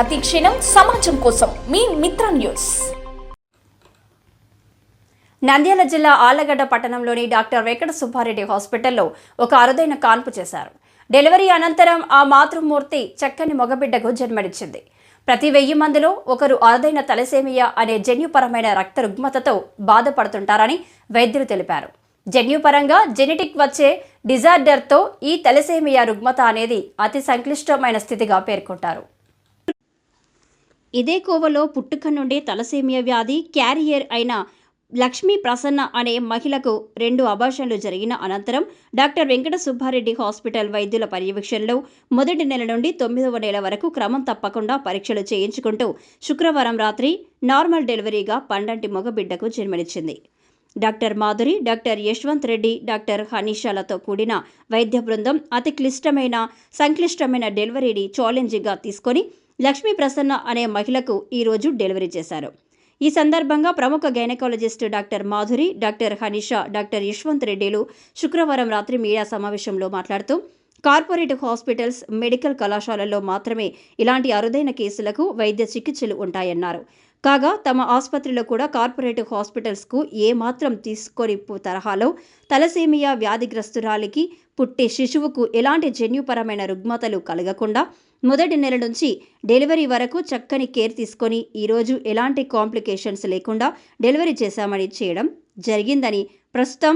ప్రతి క్షణం సమాజం కోసం మీ మిత్ర న్యూస్. నంద్యాల జిల్లా ఆళ్లగడ్డ పట్టణంలోని డాక్టర్ వెంకట సుబ్బారెడ్డి హాస్పిటల్లో ఒక అరుదైన కాన్పు చేశారు. డెలివరీ అనంతరం ఆ మాతృమూర్తి చక్కని మగబిడ్డకు జన్మనిచ్చింది. ప్రతి 1000 మందిలో ఒకరు అరుదైన తలసేమియా అనే జన్యుపరమైన రక్త రుగ్మతతో బాధపడుతుంటారని వైద్యులు తెలిపారు. జన్యుపరంగా జెనెటిక్ వచ్చే డిజార్డర్తో ఈ తలసేమియా రుగ్మత అనేది అతి సంక్లిష్టమైన స్థితిగా పేర్కొంటారు. ఇదే కోవలో పుట్టుక నుండి తలసేమియా వ్యాధి క్యారియర్ అయిన లక్ష్మీ ప్రసన్న అనే మహిళకు 2 అబార్షన్లు జరిగిన అనంతరం డాక్టర్ వెంకట సుబ్బారెడ్డి హాస్పిటల్ వైద్యుల పర్యవేక్షణలో మొదటి నెల నుండి 9వ నెల వరకు క్రమం తప్పకుండా పరీక్షలు చేయించుకుంటూ శుక్రవారం రాత్రి నార్మల్ డెలివరీగా పండంటి మగబిడ్డకు జన్మనిచ్చింది. Doctor Madhuri, doctor Yashwant Reddy, doctor హనీషాలతో కూడిన వైద్య బృందం అతి సంక్లిష్టమైన డెలివరీని ఛాలెంజింగ్గా తీసుకొని లక్ష్మీ ప్రసన్న అనే మహిళకు ఈరోజు డెలివరీ చేశారు. ఈ సందర్భంగా ప్రముఖ gynaecologist doctor Madhuri, doctor Haneesha, doctor Yashwant రెడ్డిలు శుక్రవారం రాత్రి మీడియా సమావేశంలో మాట్లాడుతూ కార్పొరేట్ హాస్పిటల్స్, మెడికల్ కళాశాలల్లో మాత్రమే ఇలాంటి అరుదైన కేసులకు వైద్య చికిత్సలు ఉంటాయన్నారు. కాగా తమ ఆసుపత్రిలో కూడా కార్పొరేట్ హాస్పిటల్స్కు ఏమాత్రం తీసుకొని తరహాలో తలసేమియా వ్యాధిగ్రస్తురాలికి పుట్టే శిశువుకు ఎలాంటి జన్యుపరమైన రుగ్మతలు కలగకుండా మొదటి నెల నుంచి డెలివరీ వరకు చక్కని కేర్ తీసుకొని ఈరోజు ఎలాంటి కాంప్లికేషన్స్ లేకుండా డెలివరీ చేశామని చేయడం జరిగిందని, ప్రస్తుతం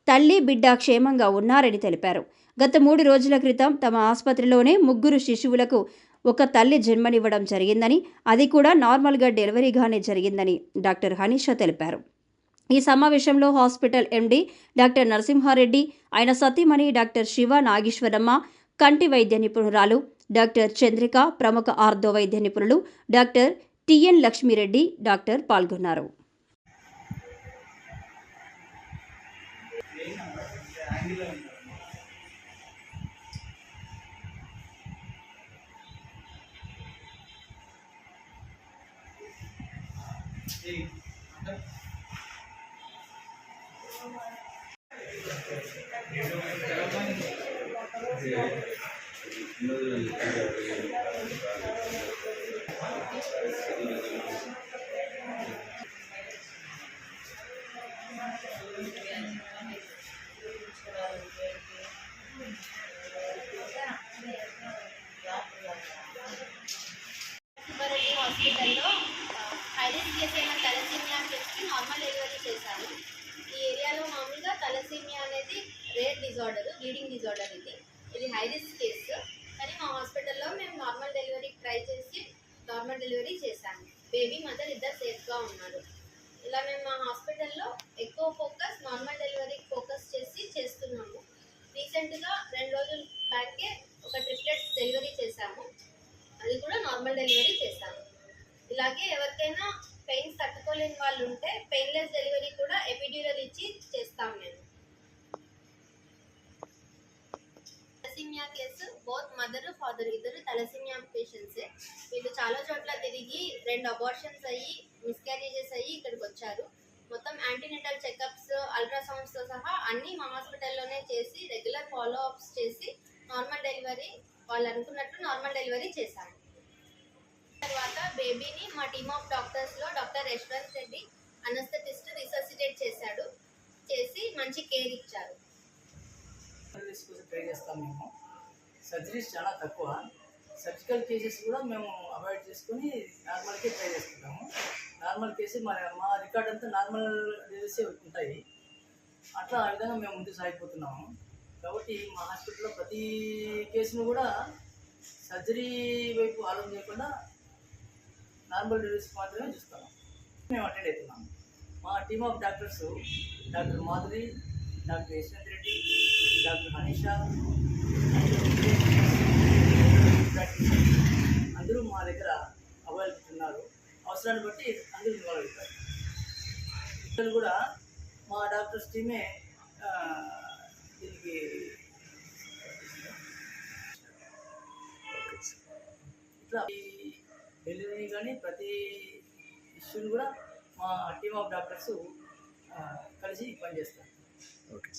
తల్లి బిడ్డ క్షేమంగా ఉన్నారని తెలిపారు. గత 3 రోజుల క్రితం తమ ఆసుపత్రిలోనే 3 శిశువులకు ఒక తల్లి జన్మనివ్వడం జరిగిందని, అది కూడా నార్మల్గా డెలివరీగానే జరిగిందని డాక్టర్ హనీషా తెలిపారు. ఈ సమావేశంలో హాస్పిటల్ ఎండీ డాక్టర్ నరసింహారెడ్డి, ఆయన సతీమణి డాక్టర్ శివ నాగేశ్వరమ్మ, కంటి వైద్య నిపుణురాలు డాక్టర్ చంద్రిక, ప్రముఖ ఆర్థో వైద్య నిపుణులు డాక్టర్ టిఎన్ లక్ష్మీరెడ్డి డాక్టర్ పాల్గొన్నారు. హాస్పిటల్లో హైరిస్క్ కేసు అయిన తలసేమియా అని చెప్పి నార్మల్ డెలివరీ చేశాను. ఈ ఏరియాలో మామూలుగా తలసేమియా అనేది రేర్ డిజార్డర్, బ్లీడింగ్ డిజార్డర్. ఇది హైరిస్క్ కేసు. కానీ మా హాస్పిటల్లో మేము నార్మల్ డెలివరీకి ట్రై చేసి నార్మల్ డెలివరీ చేశాము. బేబీ మదర్ ఇద్దరు సేఫ్గా ఉన్నారు. ఇలా మేము మా హాస్పిటల్లో ఎక్కువ ఫోకస్ నార్మల్ డెలివరీకి ఫోకస్ చేస్తున్నాము. రీసెంట్గా 2 రోజుల బ్యాకే ఒక ట్రిప్లెట్స్ డెలివరీ చేశాము. అది కూడా నార్మల్ డెలివరీ చేశాము. ఇలాగే ఎవరికైనా పెయిన్స్ తట్టుకోలేని వాళ్ళు ఉంటే పెయిన్లెస్ డెలివరీ కూడా ఎపిడ్యూరల్ ఇచ్చి చేస్తాము. మేము thalassemia case both mother father ఇద్దరు తలసేమియా పేషెంట్సే. వీళ్ళు చాలా చోట్ల తిరిగి 2 అబార్షన్స్ అయ్యి మిస్క్యారేజెస్ అయ్యి ఇక్కడికి వచ్చారు. మొత్తం యాంటీనెటల్ చెకప్స్, అల్ట్రాసౌండ్స్తో సహా అన్నీ మా హాస్పిటల్లోనే చేసి రెగ్యులర్ ఫాలోఅప్స్ చేసి నార్మల్ డెలివరీ వాళ్ళు అనుకున్నట్టు నార్మల్ డెలివరీ చేశాము. తర్వాత బేబీని మా టీమ్ ఆఫ్ డాక్టర్స్లో doctor Yashwant Reddy anaesthetist resuscitate చేసి మంచి కేర్ ఇచ్చారు. ట్రై చేస్తాం. మేము సర్జరీస్ చాలా తక్కువ, సర్జికల్ కేసెస్ కూడా మేము అవాయిడ్ చేసుకుని నార్మల్కే ట్రై చేస్తున్నాము. నార్మల్ కేసు మా రికార్డ్ అంతా నార్మల్ డెలివరీసే ఉంటాయి. అట్లా ఆ విధంగా మేము ముందుకు సాగిపోతున్నాము. కాబట్టి మా హాస్పిటల్లో ప్రతి కేసును కూడా సర్జరీ వైపు ఆలోచన చేయకుండా నార్మల్ డెలివరీస్ మాత్రమే చూస్తాము. మేము అటెండ్ అవుతున్నాము. మా team of doctors doctor Madhuri, doctor Yashwant Reddy, doctor Hanisha, అందరూ మా దగ్గర అవైలబుల్ ఉన్నారు. అవసరాన్ని బట్టి అందరూ ఇన్వాల్వ్ అవుతారు. ఇక్కడ కూడా మా డాక్టర్స్ టీమే దీనికి ఇట్లా డెలివరీ కానీ ప్రతి ఇష్యూని కూడా మా టీమ్ ఆఫ్ డాక్టర్స్ కలిసి పనిచేస్తారు. ఓకే.